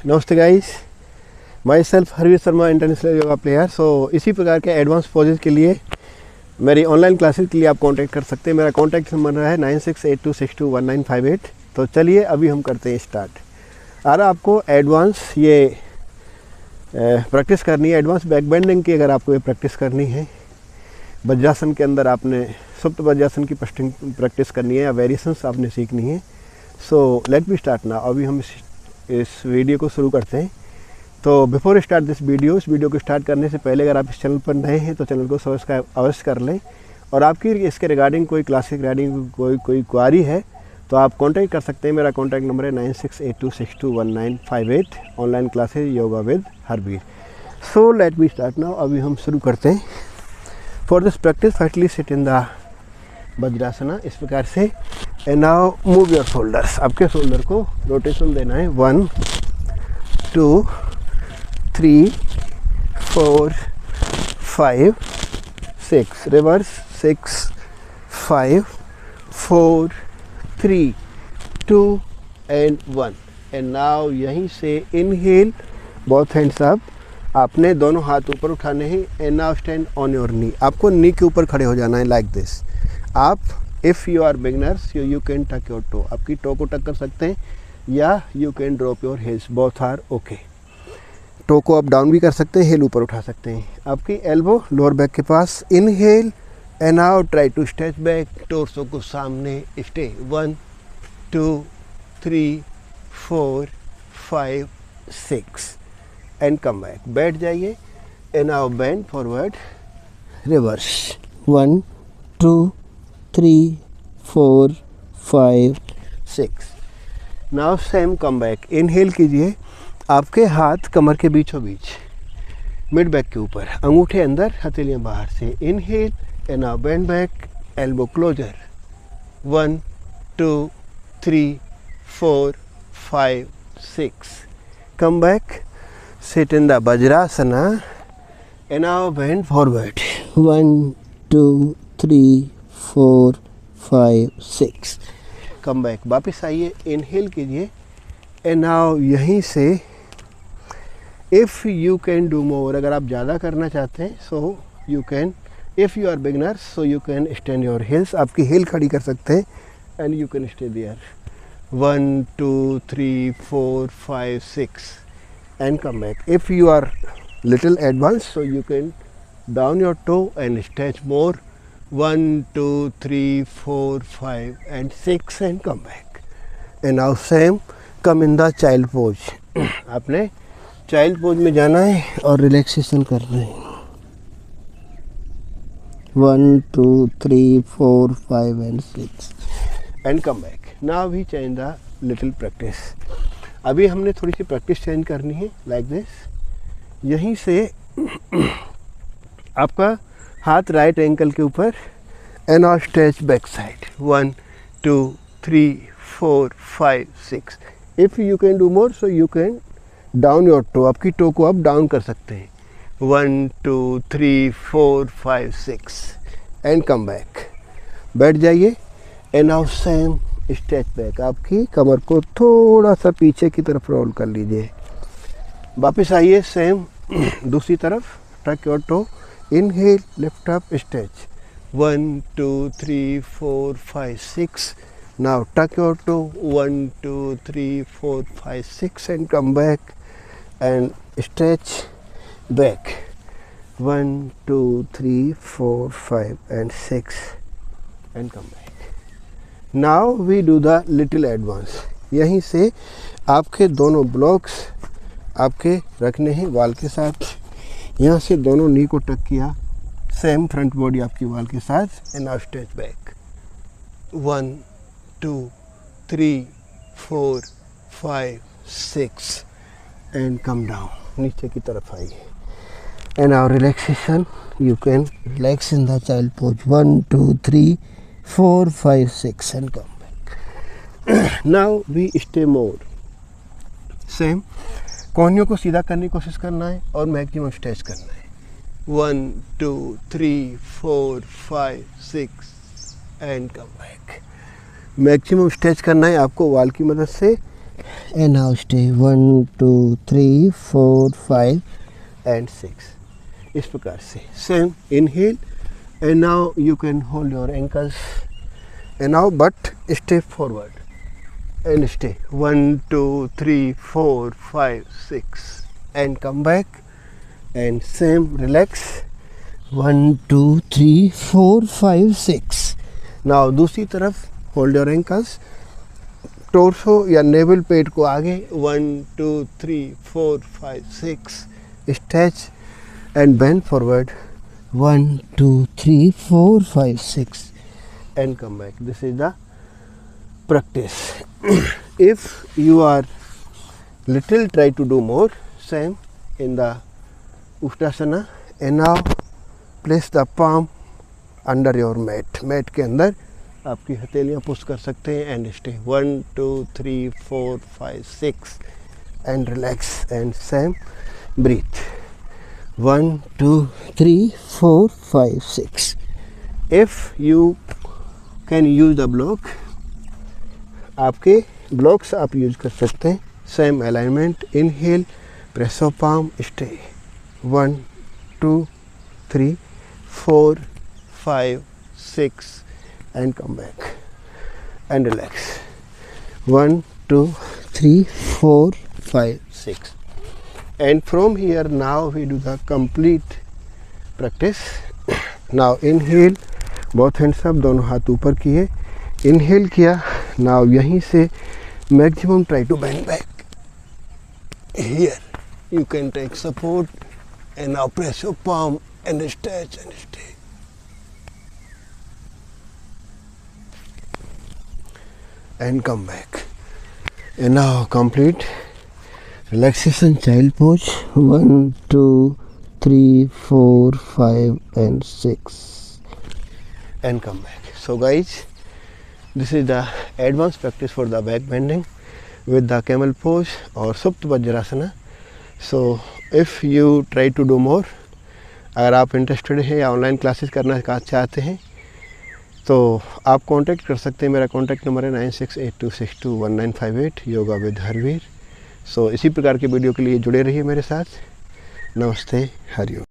नमस्ते guys, myself Harvir Sharma, international yoga player. So इसी प्रकार के एडवांस पोजेज के लिए मेरी ऑनलाइन क्लासेस के लिए आप कांटेक्ट कर सकते हैं। मेरा कांटेक्ट नंबर है 9682621958। तो चलिए अभी हम करते हैं स्टार्ट। और आपको एडवांस ये प्रैक्टिस करनी है, एडवांस बैक बेंडिंग की अगर आपको ये प्रैक्टिस करनी है, वज्रासन के अंदर आपने सुप्त वज्रासन की प्रैक्टिस करनी है या वेरिएशंस आपने सीखनी है। सो लेट मी स्टार्ट नाउ। अभी हम इस वीडियो को शुरू करते हैं। तो बिफोर स्टार्ट दिस वीडियो, इस वीडियो को स्टार्ट करने से पहले अगर आप इस चैनल पर नए हैं तो चैनल को सब्सक्राइब अवश्य कर लें। और आपकी इसके रिगार्डिंग कोई क्लासिक रिगार्डिंग कोई क्वारी है तो आप कांटेक्ट कर सकते हैं। मेरा कांटेक्ट नंबर है 9682621958। Online classes yoga with Harvir. So let me start now. अभी हम शुरू करते हैं। For this practice firstly sit in the vajrasana, इस प्रकार से। And now move your shoulders. आपके शोल्डर को रोटेशन देना है 1 2 3 4 5 6। Reverse 6 5 4 3 2 and 1। एंड नाउ यहीं से इनहेल, बोथ हैंड्स अप। आपने दोनों हाथ ऊपर उठाने हैं। And now stand on your knee. आपको नी के ऊपर खड़े हो जाना है लाइक दिस। आप if you are beginners you can tuck your toe. आपकी टो को टक कर सकते हैं या you can drop your heels, both are okay. Toe को अप डाउन भी कर सकते हैं, हिल ऊपर उठा सकते हैं। आपकी एल्बो लोअर बैक के पास। Inhale and now try to stretch back, torso को सामने। Stay 1 2 3 4 5 6 and come back. बैठ जाइए। And now bend forward, reverse 1 2 3 4 5 6। Now same come back. Inhale कीजिए। आपके हाथ कमर के बीचों बीच, मिड बैक के ऊपर, अंगूठे अंदर, हथेलियां बाहर से। Inhale and now bend back, elbow closer 1 2 3 4 5 6। Come back, sit in the Vajrasana and now bend forward 1 2 3 4 5 6। Come back, वापस आइए। इनहेल कीजिए एंड नाउ यहीं से if you can do more, अगर आप ज़्यादा करना चाहते हैं so you can. If you are beginner so you can stand your heels. आपकी हिल खड़ी कर सकते हैं and you can stay there 1 2 3 4 5 6 and come back. If you are little advanced so you can down your toe and stretch more 1 2 3 4 5 and 6 and come back. And now same, come in the child pose. आपने child pose में जाना है और relaxation करना है 1 2 3 4 5 and 6 and come back. Now we change the little practice. अभी हमने थोड़ी सी प्रैक्टिस चेंज करनी है लाइक दिस। यहीं से आपका हाथ राइट एंकल के ऊपर and now stretch back side 1 2 3 4 5 6। If you can do more so you can down your toe. आपकी टो को आप डाउन कर सकते हैं 1 2 3 4 5 6 एंड कम बैक। बैठ जाइए and now same stretch back. आपकी कमर को थोड़ा सा पीछे की तरफ रोल कर लीजिए। वापस आइए सेम दूसरी तरफ। Tuck your toe. Inhale, lift up, stretch 1 2 3 4 5 6। Now tuck your toe 1 2 3 4 5 6 and come back and stretch back 1 2 3 4 5 and 6 and come back. Now we do the little advance. यहीं से आपके दोनों ब्लॉक्स आपके रखने हैं वाल के साथ। यहाँ से दोनों नी को टक किया, सेम फ्रंट बॉडी आपकी वाल के साथ। And now stretch back 1 2 3 4 5 6 and come down. नीचे की तरफ आइए and now relaxation. You can relax in the child pose 1 2 3 4 5 6 and come back. Now we stay more. Same. कोहनियों को सीधा करने की कोशिश करना है और मैक्सिमम स्ट्रेच करना है 1 2 3 4 5 6 and come back. Maximum stretch करना है आपको वाल की मदद से and now stay 1 2 3 4 5 and 6 इस प्रकार से same inhale and now you can hold your ankles and now but step forward and stay 1 2 3 4 5 6 and come back and same relax 1 2 3 4 5 6 now दूसरी तरफ hold your ankles टोर्सो या naval पेट को आगे 1 2 3 4 5 6 stretch and bend forward 1 2 3 4 5 6 and come back. This is the practice. If you are little, try to do more. Same in the Uttanasana and now place the palm under your mat. Mat के अंदर आपकी हथेलियाँ push कर सकते हैं and stay 1 2 3 4 5 6 and relax and same breath 1 2 3 4 5 6 if you can use the block आपके blocks आप use कर सकते हैं same alignment inhale press of palm stay 1 2 3 4 5 6 and come back and relax 1 2 3 4 5 6 and from here now we do the complete practice. Now inhale both hands up दोनों हाथ ऊपर किए inhale किया now यहीं से maximum try to bend back here you can take support and now press your palm and stretch and stay and come back and now complete relaxation child pose 1 2 3 4 5 and 6 and come back. So guys, this is the advanced practice for the back bending with the camel pose or Supta Vajrasana. So if you try to do more, अगर आप interested हैं या online classes करना चाहते हैं तो आप contact कर सकते हैं. मेरा कांटेक्ट नंबर है 9682621958 योगा विद हरवीर. सो इसी प्रकार के वीडियो के लिए जुड़े रहिए मेरे साथ. नमस्ते, हरिओम.